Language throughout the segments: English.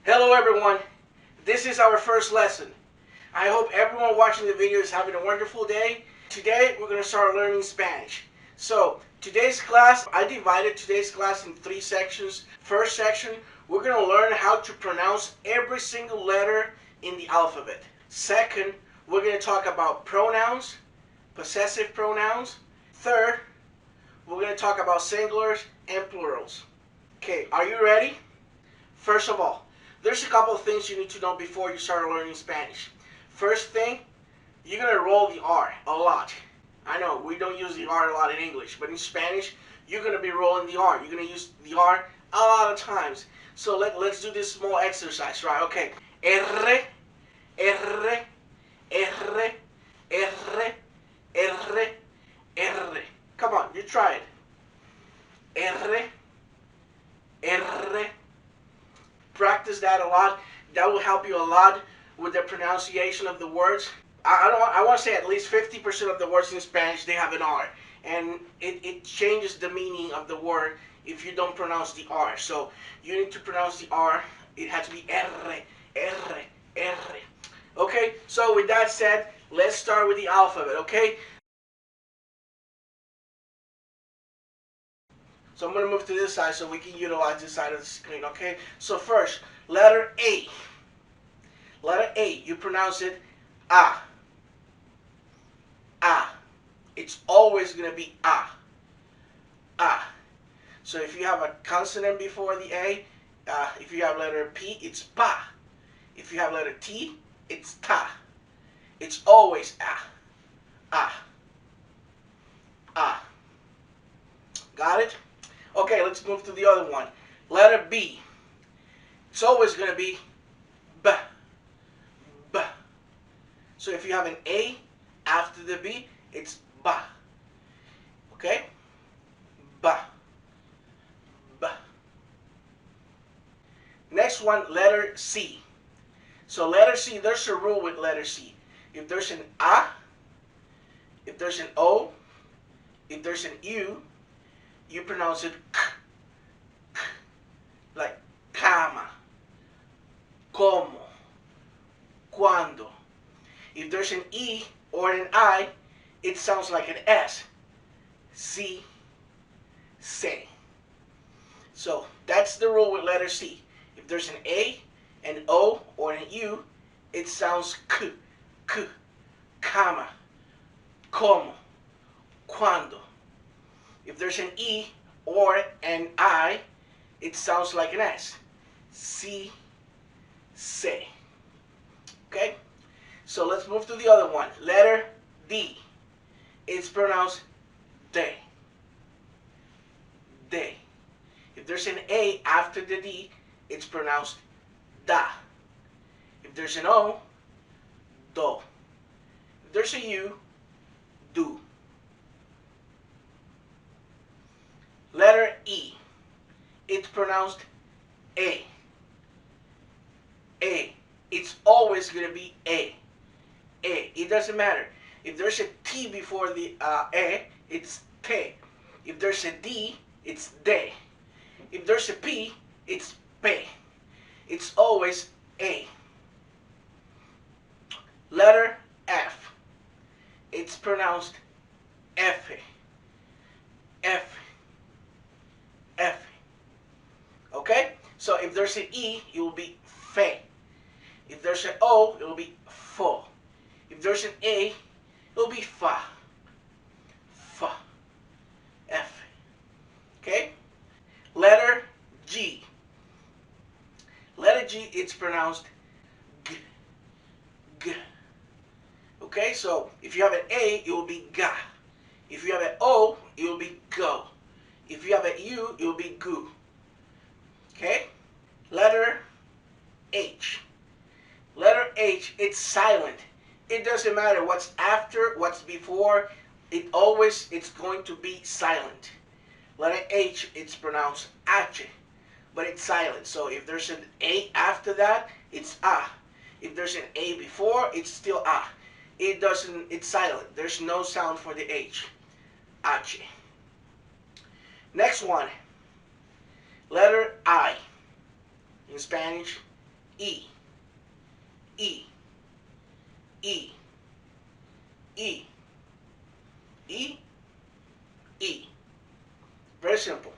Hello everyone, this is our first lesson. I hope everyone watching the video is having a wonderful day. Today we're going to start learning Spanish. So today's class, I divided today's class in 3 sections. First section, we're going to learn how to pronounce every single letter in the alphabet. Second, we're going to talk about pronouns, possessive pronouns. Third, we're going to talk about singulars and plurals. Okay, are you ready? First of all, there's a couple of things you need to know before you start learning Spanish. First thing, you're going to roll the R a lot. I know we don't use the R a lot in English, but in Spanish, you're going to be rolling the R. You're going to use the R a lot of times. So let's do this small exercise, right? Okay. R, R, R, R, R, R. Come on, you try it. R, R. Practice that a lot. That will help you a lot with the pronunciation of the words. I want to say at least 50% of the words in Spanish, they have an R. And it changes the meaning of the word if you don't pronounce the R. So you need to pronounce the R. It has to be R, R, R. Okay, so with that said, let's start with the alphabet, okay? So I'm going to move to this side so we can utilize this side of the screen, okay? So first, letter A. Letter A, you pronounce it A. A. It's always going to be A. A. So if you have a consonant before the A, if you have letter P, it's Pa. If you have letter T, it's Ta. It's always A. A. A. Got it? Okay, let's move to the other one. Letter B. It's always going to be B. B. So if you have an A after the B, it's Ba. Okay? Ba. Ba. Next one, letter C. So letter C, there's a rule with letter C. If there's an A, if there's an O, if there's an U, you pronounce it K, K, like cama, como, cuando. If there's an E or an I, it sounds like an S. Si, se. So that's the rule with letter C. If there's an A, an O, or an U, it sounds K, K, cama, como, cuando. If there's an E or an I, it sounds like an S. Si, se. Okay? So let's move to the other one. Letter D. It's pronounced de. De. If there's an A after the D, it's pronounced da. If there's an O, do. If there's a U, do. Letter E. It's pronounced A. A. It's always going to be A. A. It doesn't matter. If there's a T before the A, it's te. If there's a D, it's de. If there's a P, it's pe. It's always A. Letter F. It's pronounced F. F. F. Okay? So if there's an E, it will be fe. If there's an O, it will be fo. If there's an A, it will be fa. Fa. F. Okay? Letter G. Letter G, it's pronounced G. G. Okay? So if you have an A, it will be ga. If you have an O, it will be go. If you have a U, it will be gu. Okay? Letter H. Letter H, it's silent. It doesn't matter what's after, what's before. It's going to be silent. Letter H, it's pronounced H, but it's silent. So if there's an A after that, it's A. If there's an A before, it's still A. It's silent. There's no sound for the H. H. Next one, letter I. In Spanish, E, E, E, E, E, E. Very simple.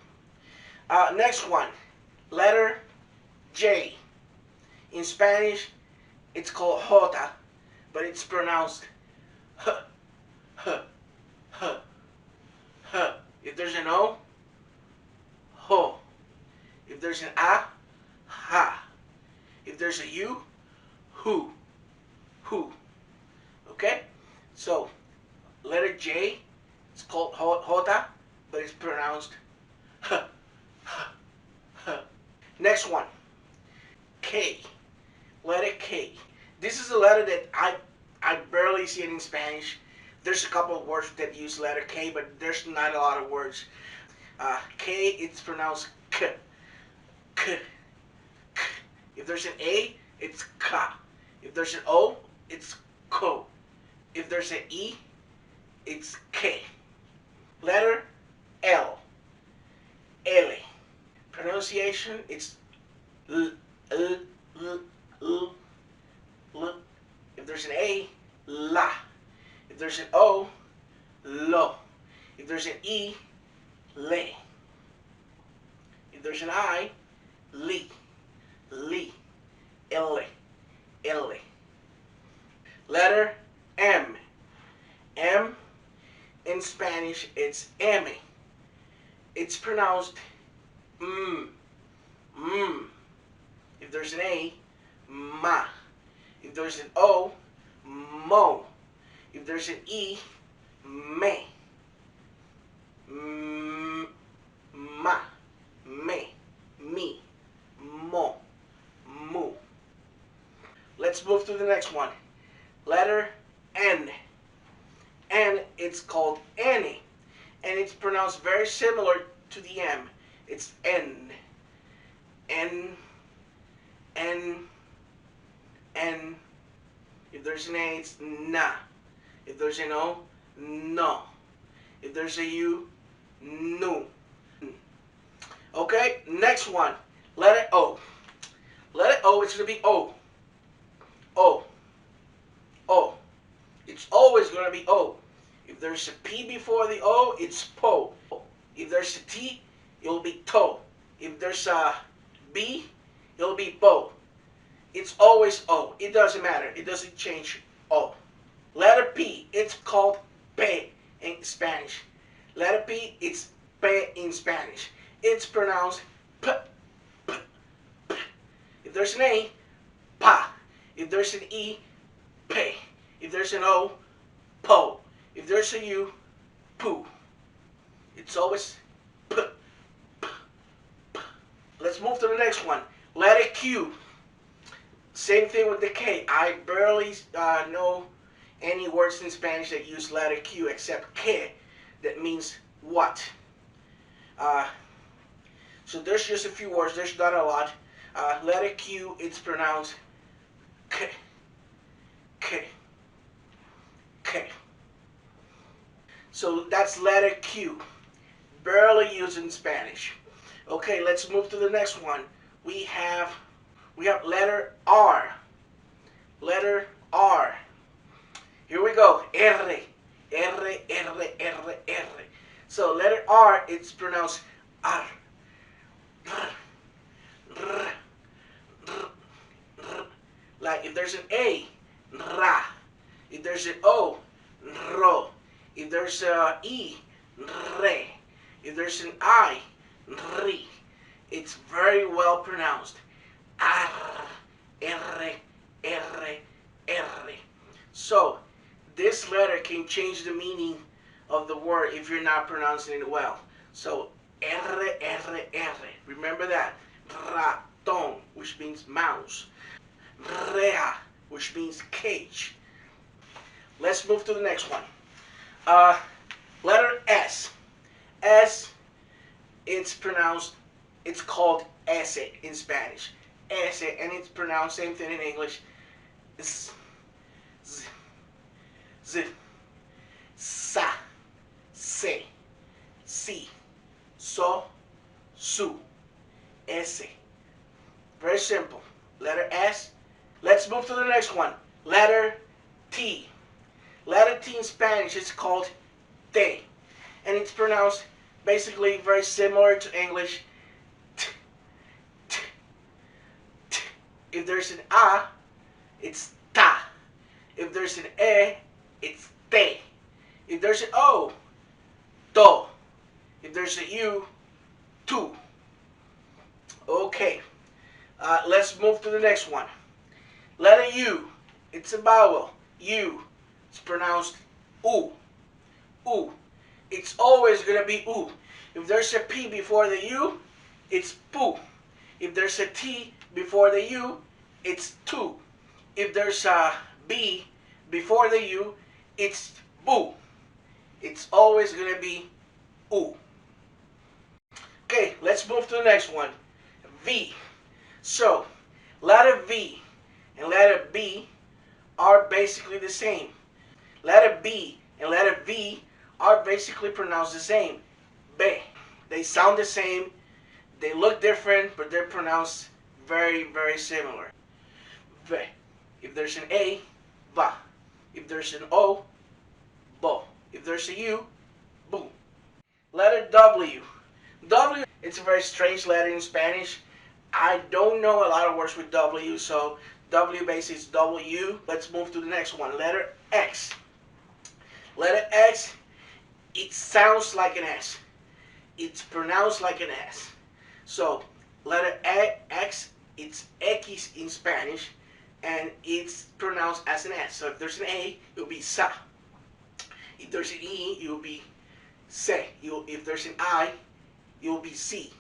Next one, letter J. In Spanish, it's called Jota, but it's pronounced H, H, H, H. If there's an O, Ho. If there's an A, Ha. If there's a U, Hu, Hu. Okay? So, letter J, it's called Jota, but it's pronounced H, H, H. Next one, K. Letter K. This is a letter that I barely see it in Spanish. There's a couple of words that use letter K, but there's not a lot of words. K, it's pronounced K, K, K. If there's an A, it's Ka. If there's an O, it's Ko. If there's an E, it's K. Letter L. L. Pronunciation, it's L, L, L, L, L. If there's an A, La. If there's an O, Lo. If there's an E, Le. If there's an I, Li. Li. Elle. Elle. Letter M. M, in Spanish, it's M. It's pronounced M. M. If there's an A, Ma. If there's an O, Mo. If there's an E, Me. Ma. Me. Me. Mo. Mu. Let's move to the next one. Letter N. N, it's called Annie. And it's pronounced very similar to the M. It's N. N. N. N. If there's an A, it's Na. If there's an O, No. If there's a U, Nu. Okay, next one. Letter O. Letter O, it's going to be O. O. O. It's always going to be O. If there's a P before the O, it's Po. If there's a T, it'll be To. If there's a B, it'll be Bo. It's always O. It doesn't matter. It doesn't change O. Letter P, it's called P in Spanish. Letter P, it's P in Spanish. It's pronounced P, P, P. If there's an A, Pa. If there's an E, P. If there's an O, Po. If there's a U, Poo. It's always P, P, P. Let's move to the next one. Letter Q. Same thing with the K. I barely know any words in Spanish that use letter Q except que, that means what. So there's just a few words. There's not a lot. Letter Q, it's pronounced que, que, que. So that's letter Q. Barely used in Spanish. Okay, let's move to the next one. We have letter R. Letter R. Here we go. R. R, R, R, R. So letter R, it's pronounced R. R, R, R, R. Like if there's an A, Ra. If there's an O, Ro. If there's an E, Re. If there's an I, Ri. It's very well pronounced. R, R, R, R. So, this letter can change the meaning of the word if you're not pronouncing it well. So, R, R, R. Remember that. Raton, which means mouse. Rea, which means cage. Let's move to the next one. Letter S. S, it's called ese in Spanish. Ese, and it's pronounced same thing in English. Z, z, z, sa, se, si, so, su, ese. Very simple. Letter S. Let's move to the next one. Letter T. Letter T in Spanish is called te. And it's pronounced basically very similar to English. T, t, t. If there's an A, it's ta. If there's an E, it's te. If there's an O, do. If there's a U, tu. Okay, let's move to the next one. Letter U, it's a vowel. U, it's pronounced U. U. It's always going to be U. If there's a P before the U, it's pu. If there's a T before the U, it's tu. If there's a B before the U, it's bu. It's always going to be U. Okay, let's move to the next one. V. So, letter V and letter B are basically the same. Letter B and letter V are basically pronounced the same. B. They sound the same, they look different, but they're pronounced very, very similar. V. If there's an A, va. If there's an O, bo. If there's a U, bu. Letter W. W, it's a very strange letter in Spanish. I don't know a lot of words with W, so W base is W. Let's move to the next one. Letter X. Letter X, it sounds like an S. It's pronounced like an S. So, letter X, it's X in Spanish, and it's pronounced as an S. So if there's an A, it will be sa. If there's an E, it will be se. If there's an I, it will be C.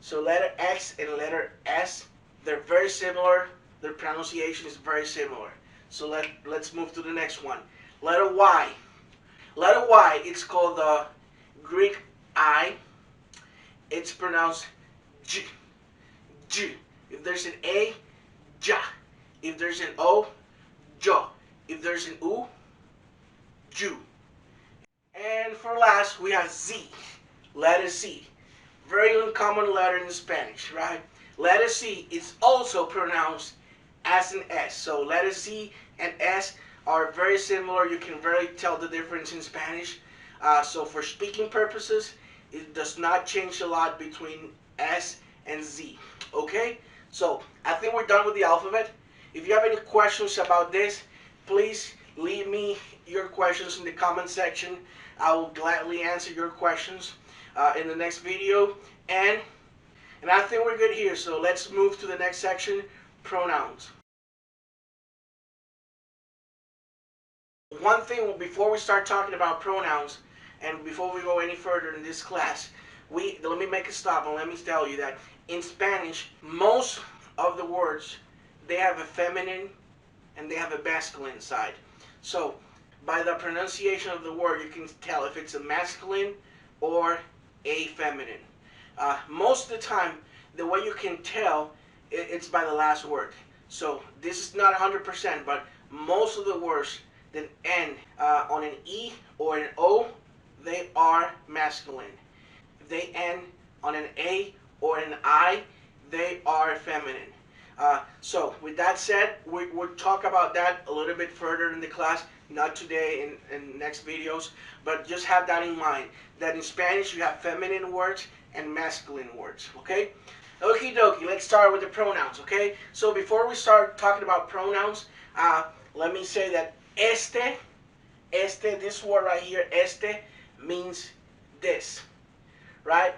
So letter X and letter S, they're very similar. Their pronunciation is very similar. So let's move to the next one. Letter Y. Letter Y, it's called the Greek I. It's pronounced J. J. If there's an A, ja. If there's an O, jo. If there's an U, ju. And for last, we have Z. Letter Z. Very uncommon letter in Spanish, right? Letter C is also pronounced as an S. So letter Z and S are very similar. You can really tell the difference in Spanish. So for speaking purposes, it does not change a lot between S and Z. Okay? So I think we're done with the alphabet. If you have any questions about this, please leave me your questions in the comment section. I will gladly answer your questions in the next video. And I think we're good here. So let's move to the next section, pronouns. One thing before we start talking about pronouns, and before we go any further in this class, let me make a stop and let me tell you that in Spanish, most of the words, they have a feminine and they have a masculine side. So by the pronunciation of the word, you can tell if it's a masculine or a feminine. Most of the time, the way you can tell, it's by the last word. So this is not 100%, but most of the words that end on an E or an O, they are masculine. If they end on an A or an I, they are feminine. So with that said, we'll talk about that a little bit further in the class, not today, in next videos, but just have that in mind, that in Spanish you have feminine words and masculine words, okay? Okie dokie, let's start with the pronouns, okay? So before we start talking about pronouns, let me say that this word right here, means this, right?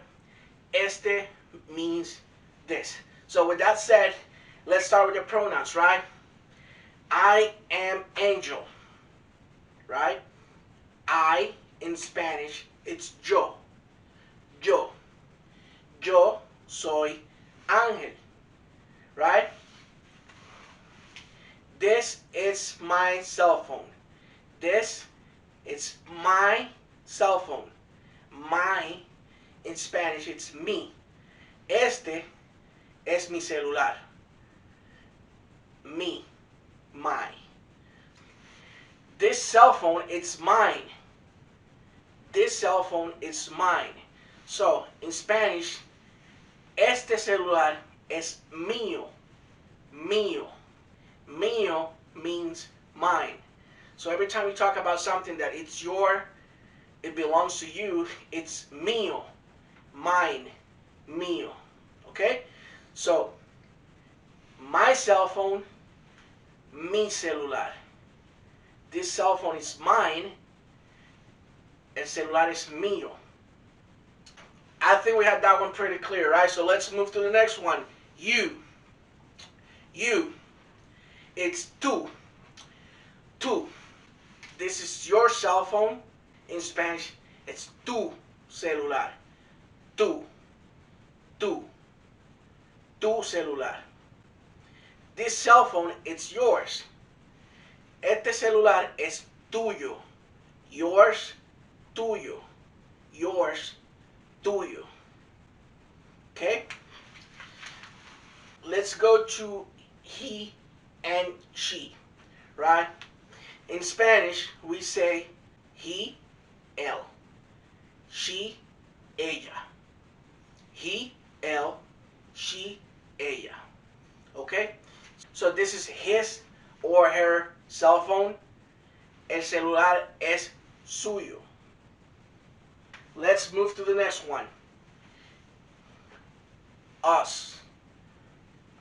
Means this. So with that said, let's start with the pronouns, right? I am Angel, right? I, in Spanish, it's yo. Yo. Yo soy Ángel, right? This is my cell phone. This is my cell phone. My, in Spanish, it's me. Este es mi celular. Me, my. This cell phone, it's mine. This cell phone is mine. So, in Spanish, este celular es mío. time you talk about something that it's your, it belongs to you, it's mío, mine, mío. Okay? So, my cell phone, mi celular. This cell phone is mine, el celular es mío. I think we have that one pretty clear, right? So let's move to the next one. You. You. It's tú. Tú. This is your cell phone. In Spanish, it's tu celular. Tú. Tú. Tu celular. This cell phone, it's yours. Este celular es tuyo. Yours, tuyo. Yours, tuyo. Okay? Let's go to he and she, right? In Spanish, we say he, él. She, ella. He, él. She, ella. Okay? So this is his or her cell phone. El celular es suyo. Let's move to the next one. Us.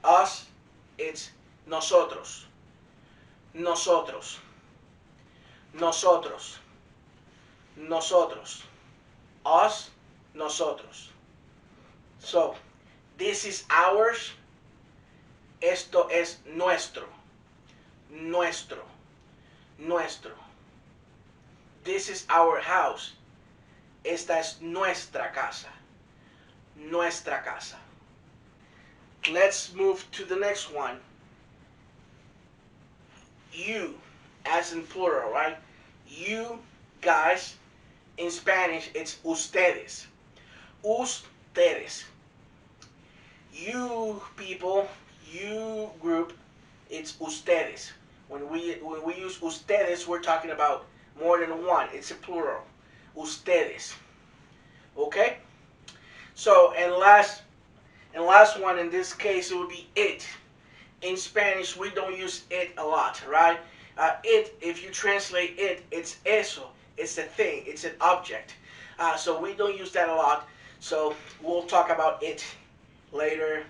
Us, it's nosotros. Nosotros. Nosotros. Nosotros. Us, nosotros. So, this is ours. Esto es nuestro. Nuestro. Nuestro. This is our house. Esta es nuestra casa. Nuestra casa. Let's move to the next one. You, as in plural, right? You guys, in Spanish, it's ustedes. Ustedes. You people, you group, it's ustedes. When we use ustedes, we're talking about more than one. It's a plural. Ustedes. Okay? So, and last one in this case, it would be it. In Spanish, we don't use it a lot, right? It, if you translate it, it's eso. It's a thing. It's an object. So we don't use that a lot. So we'll talk about it later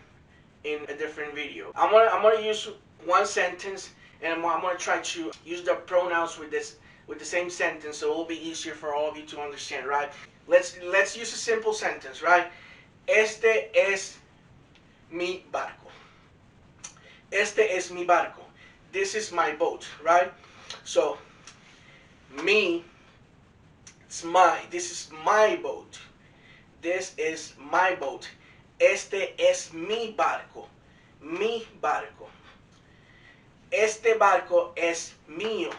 in a different video. I'm gonna use one sentence, and I'm gonna try to use the pronouns with the same sentence, so it'll be easier for all of you to understand, right? Let's use a simple sentence, right? Este es mi barco. Este es mi barco. This is my boat, right? So, me, it's my. This is my boat. This is my boat. Este es mi barco. Mi barco. Este barco es mío.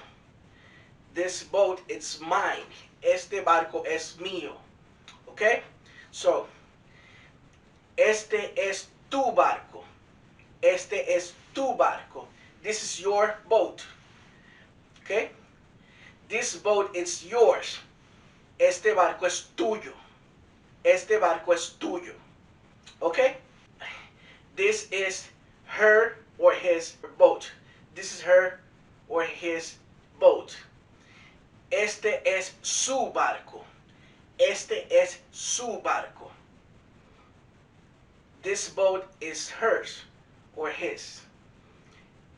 This boat, it's mine. Este barco es mío. Okay? So, este es tu barco. Este es tu barco. This is your boat. Okay? This boat is yours. Este barco es tuyo. Este barco es tuyo. Okay? This is her or his boat. This is her or his boat. Este es su barco. Este es su barco. This boat is hers or his.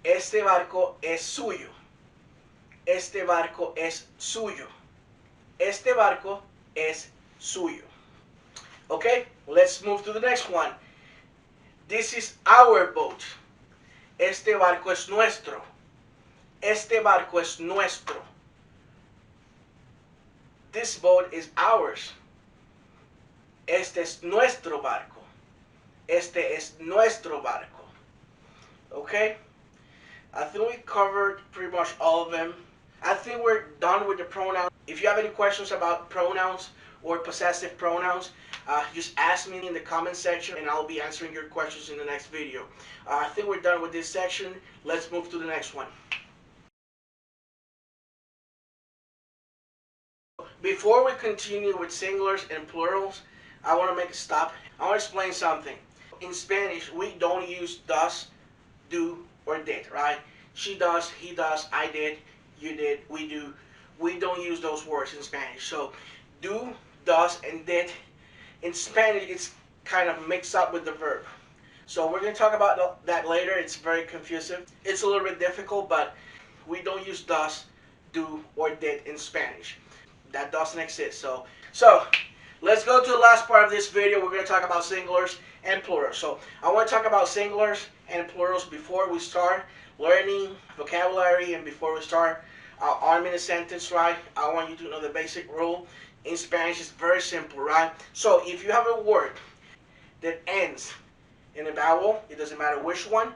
Este barco es suyo. Este barco es suyo. Este barco es suyo. Okay, let's move to the next one. This is our boat. Este barco es nuestro. Este barco es nuestro. This boat is ours. Este es nuestro barco. Este es nuestro barco. Okay? I think we covered pretty much all of them. I think we're done with the pronouns. If you have any questions about pronouns or possessive pronouns, just ask me in the comment section and I'll be answering your questions in the next video. I think we're done with this section. Let's move to the next one. Before we continue with singulars and plurals, I want to make a stop. I want to explain something. In Spanish, we don't use does, do, or did, right? She does, he does, I did, you did, we do. We don't use those words in Spanish. So do, does, and did. In Spanish, it's kind of mixed up with the verb. So we're going to talk about that later. It's very confusing. It's a little bit difficult, but we don't use does, do, or did in Spanish. That doesn't exist. So let's go to the last part of this video. We're going to talk about singulars and plurals. So I want to talk about singulars and plurals before we start learning vocabulary and before we start arming a sentence, right? I want you to know the basic rule. In Spanish, it's very simple, right? So if you have a word that ends in a vowel, it doesn't matter which one,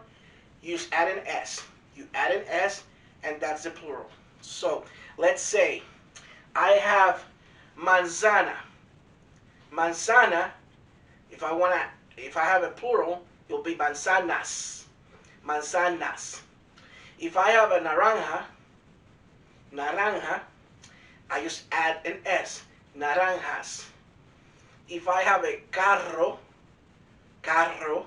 you just add an S. You add an S, and that's the plural. So let's say I have manzana. Manzana, if I have a plural, it'll be manzanas. Manzanas. If I have a naranja, naranja, I just add an S. Naranjas. If I have a carro, carro,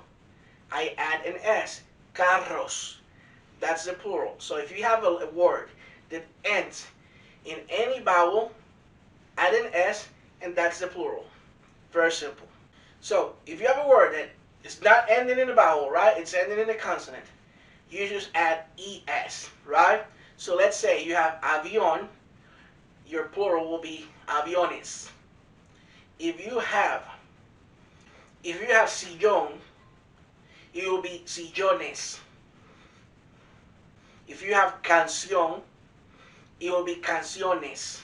I add an S. Carros. That's the plural. So if you have a word that ends in any vowel, add an S, and that's the plural. Very simple. So if you have a word that is not ending in a vowel, right? It's ending in a consonant. You just add ES, right? So let's say you have avión, your plural will be aviones. If you have sillón, it will be sillones. If you have canción, it will be canciones.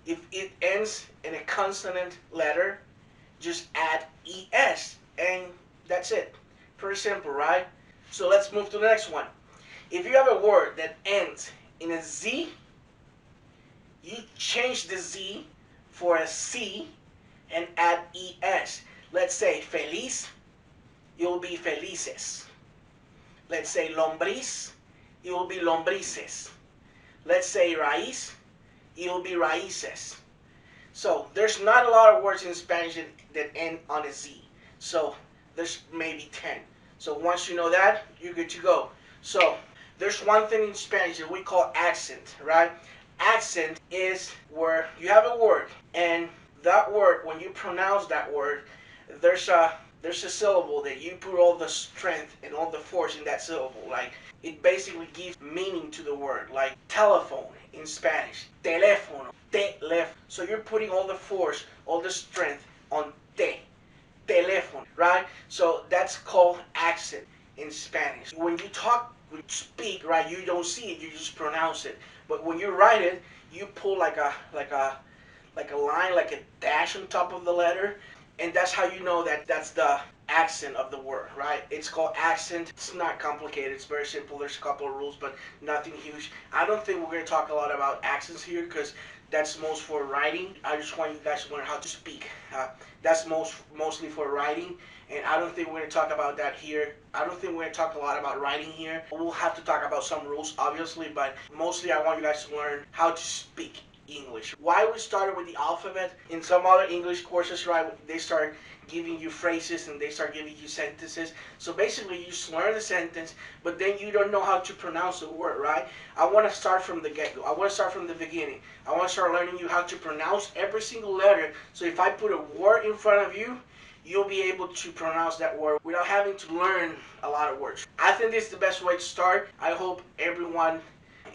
If it ends in a consonant letter, just add ES, and that's it. Pretty simple, right? So let's move to the next one. If you have a word that ends in a Z, you change the Z for a C and add ES. Let's say feliz, it will be felices. Let's say lombriz, it will be lombrices. Let's say raíz, it will be raíces. So there's not a lot of words in Spanish that end on a Z. So there's maybe 10. So once you know that, you're good to go. So there's one thing in Spanish that we call accent, right? Accent is where you have a word, and that word, when you pronounce that word, there's a syllable that you put all the strength and all the force in that syllable. Like, it basically gives meaning to the word. Like telephone in Spanish, teléfono, teléfono. So you're putting all the force, all the strength on te, teléfono, right? So that's called accent in Spanish. When you talk, when you speak, right, you don't see it, you just pronounce it. But when you write it, you pull like a line, like a dash on top of the letter, and that's how you know that that's the accent of the word, right? It's called accent. It's not complicated. It's very simple. There's a couple of rules, but nothing huge. I don't think we're going to talk a lot about accents here because that's most for writing. I just want you guys to learn how to speak. That's mostly for writing, and I don't think we're going to talk about that here. I don't think we're going to talk a lot about writing here. We'll have to talk about some rules, obviously, but mostly I want you guys to learn how to speak English. Why we started with the alphabet. In some other English courses, right, they start giving you phrases and they start giving you sentences. So basically you just learn the sentence, but then you don't know how to pronounce the word, right? I want to start from the get-go. I want to start from the beginning. I want to start learning you how to pronounce every single letter. So if I put a word in front of you, you'll be able to pronounce that word without having to learn a lot of words. I think this is the best way to start. I hope everyone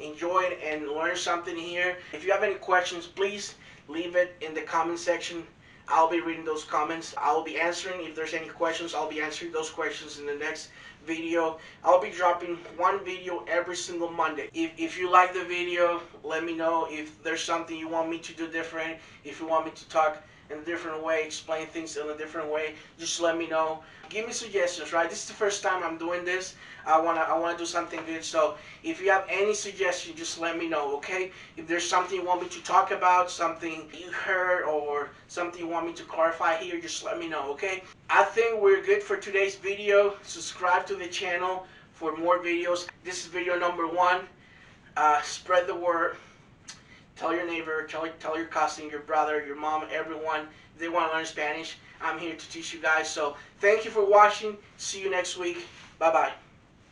enjoyed and learned something here. If you have any questions, please leave it in the comment section. I'll be reading those comments. I'll be answering. If there's any questions, I'll be answering those questions in the next video. I'll be dropping one video every single Monday. If you like the video, let me know. If there's something you want me to do different, if you want me to talk in a different way, explain things in a different way, just let me know. Give me suggestions, right? This is the first time I'm doing this. I wanna do something good. So if you have any suggestion, just let me know, okay? If there's something you want me to talk about, something you heard, or something you want me to clarify here, just let me know, okay? I think we're good for today's video. Subscribe to the channel for more videos. This is video number 1. Spread the word. Tell your neighbor, tell your cousin, your brother, your mom, everyone. If they want to learn Spanish, I'm here to teach you guys. So thank you for watching. See you next week. Bye-bye.